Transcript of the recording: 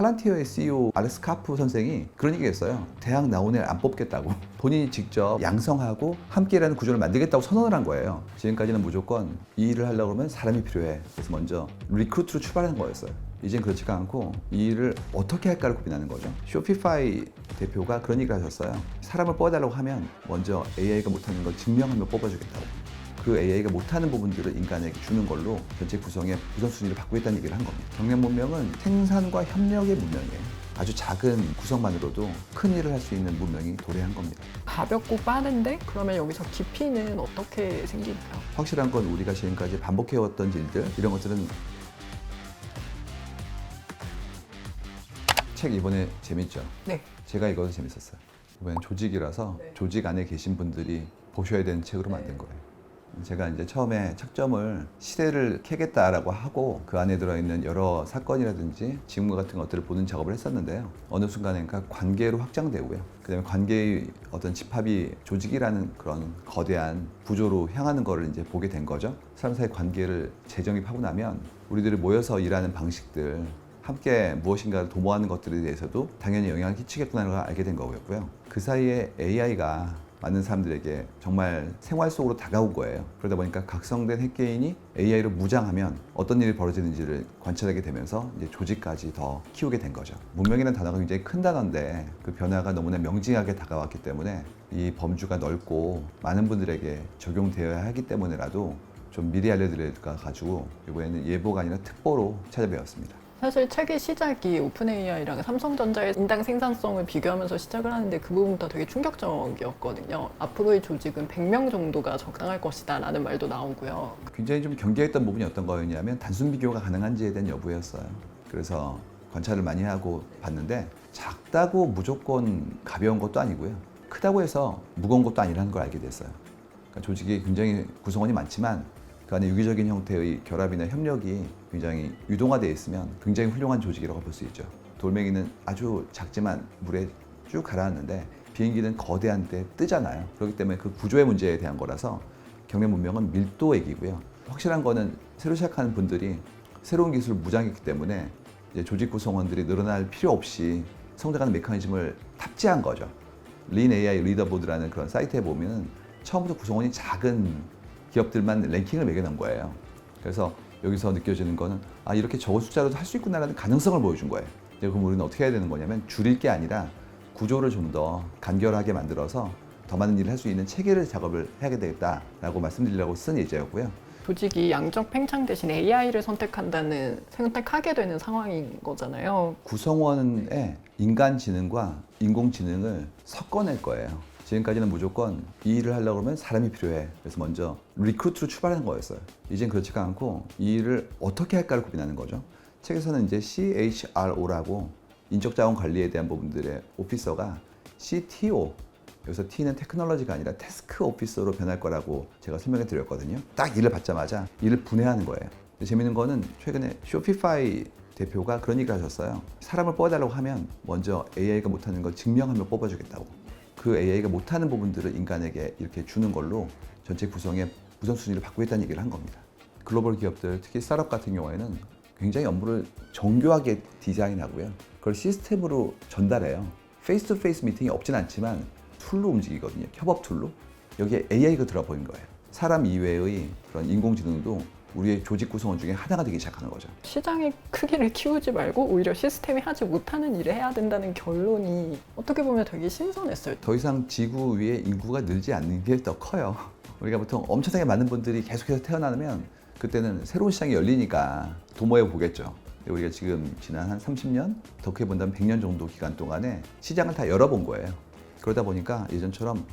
팔란티어의 CEO 알렉스 카프 선생이 그런 얘기했어요. 대학 나온 애를 안 뽑겠다고. 본인이 직접 양성하고 함께 일하는 구조를 만들겠다고 선언을 한 거예요. 지금까지는 무조건 이 일을 하려고 그러면 사람이 필요해. 그래서 먼저 리크루트로 출발한 거였어요. 이젠 그렇지가 않고 이 일을 어떻게 할까를 고민하는 거죠. 쇼피파이 대표가 그런 얘기를 하셨어요. 사람을 뽑아달라고 하면 먼저 AI가 못하는 걸 증명하며 뽑아주겠다고. 그 AI가 못하는 부분들을 인간에게 주는 걸로 전체 구성의 우선순위를 바꾸겠다는 얘기를 한 겁니다. 경영 문명은 생산과 협력의 문명이에요. 아주 작은 구성만으로도 큰 일을 할 수 있는 문명이 도래한 겁니다. 가볍고 빠른데 그러면 여기서 깊이는 어떻게 생기나요? 확실한 건 우리가 지금까지 반복해왔던 일들, 이런 것들은 책 이번에 재밌죠? 네. 제가 읽어도 재밌었어요. 이번엔 조직이라서 조직 안에 계신 분들이 보셔야 되는 책으로 만든 거예요. 제가 이제 처음에 착점을 시대를 캐겠다라고 하고 그 안에 들어있는 여러 사건이라든지 직무 같은 것들을 보는 작업을 했었는데요. 어느 순간에니까 관계로 확장되고요. 그 다음에 관계의 어떤 집합이 조직이라는 그런 거대한 구조로 향하는 거를 이제 보게 된 거죠. 사람 사이 관계를 재정립하고 나면 우리들이 모여서 일하는 방식들, 함께 무엇인가를 도모하는 것들에 대해서도 당연히 영향을 끼치겠구나를 알게 된 거고요. 그 사이에 AI가 많은 사람들에게 정말 생활 속으로 다가온 거예요. 그러다 보니까 각성된 핵개인이 AI로 무장하면 어떤 일이 벌어지는지를 관찰하게 되면서 이제 조직까지 더 키우게 된 거죠. 문명이라는 단어가 굉장히 큰 단어인데 그 변화가 너무나 명징하게 다가왔기 때문에 이 범주가 넓고 많은 분들에게 적용되어야 하기 때문에라도 좀 미리 알려드릴까 가지고 이번에는 예보가 아니라 특보로 찾아뵈었습니다. 사실 책의 시작이 오픈AI랑 삼성전자의 인당 생산성을 비교하면서 시작을 하는데 그 부분부터 되게 충격적이었거든요. 앞으로의 조직은 100명 정도가 적당할 것이다 라는 말도 나오고요. 굉장히 좀 경계했던 부분이 어떤 거였냐면 단순 비교가 가능한지에 대한 여부였어요. 그래서 관찰을 많이 하고 봤는데 작다고 무조건 가벼운 것도 아니고요. 크다고 해서 무거운 것도 아니라는 걸 알게 됐어요. 그러니까 조직이 굉장히 구성원이 많지만 그 안에 유기적인 형태의 결합이나 협력이 굉장히 유동화되어 있으면 굉장히 훌륭한 조직이라고 볼 수 있죠. 돌멩이는 아주 작지만 물에 쭉 가라앉는데 비행기는 거대한데 뜨잖아요. 그렇기 때문에 그 구조의 문제에 대한 거라서 경영 문명은 밀도 얘기고요. 확실한 거는 새로 시작하는 분들이 새로운 기술을 무장했기 때문에 이제 조직 구성원들이 늘어날 필요 없이 성장하는 메커니즘을 탑재한 거죠. 린 AI 리더보드라는 그런 사이트에 보면은 처음부터 구성원이 작은 기업들만 랭킹을 매겨놓은 거예요. 그래서 여기서 느껴지는 거는 이렇게 적은 숫자로도 할 수 있구나라는 가능성을 보여준 거예요. 그럼 우리는 어떻게 해야 되는 거냐면 줄일 게 아니라 구조를 좀 더 간결하게 만들어서 더 많은 일을 할 수 있는 체계를 작업을 해야 되겠다라고 말씀드리려고 쓴 예제였고요. 조직이 양적 팽창 대신 AI를 선택하게 되는 상황인 거잖아요. 구성원의 인간지능과 인공지능을 섞어낼 거예요. 지금까지는 무조건 이 일을 하려고 그러면 사람이 필요해. 그래서 먼저 리크루트로 출발한 거였어요. 이젠 그렇지가 않고 이 일을 어떻게 할까를 고민하는 거죠. 책에서는 이제 CHRO라고 인적자원 관리에 대한 부분들의 오피서가 CTO, 여기서 T는 테크놀로지가 아니라 태스크 오피서로 변할 거라고 제가 설명해 드렸거든요. 딱 일을 받자마자 일을 분해하는 거예요. 근데 재밌는 거는 최근에 쇼피파이 대표가 그런 얘기를 하셨어요. 사람을 뽑아달라고 하면 먼저 AI가 못하는 걸 증명하며 뽑아주겠다고. 그 AI가 못하는 부분들을 인간에게 이렇게 주는 걸로 전체 구성의 우선순위를 바꾸겠다는 얘기를 한 겁니다. 글로벌 기업들, 특히 스타트업 같은 경우에는 굉장히 업무를 정교하게 디자인하고요. 그걸 시스템으로 전달해요. 페이스 투 페이스 미팅이 없진 않지만 툴로 움직이거든요. 협업 툴로. 여기에 AI가 들어버린 거예요. 사람 이외의 그런 인공지능도 우리의 조직 구성원 중에 하나가 되기 시작하는 거죠. 시장의 크기를 키우지 말고 오히려 시스템이 하지 못하는 일을 해야 된다는 결론이 어떻게 보면 되게 신선했어요. 더 이상 지구 위에 인구가 늘지 않는 게 더 커요. 우리가 보통 엄청나게 많은 분들이 계속해서 태어나면 그때는 새로운 시장이 열리니까 도모해 보겠죠. 우리가 지금 지난 한 30년, 더 크게 본다면 100년 정도 기간 동안에 시장을 다 열어본 거예요. 그러다 보니까 예전처럼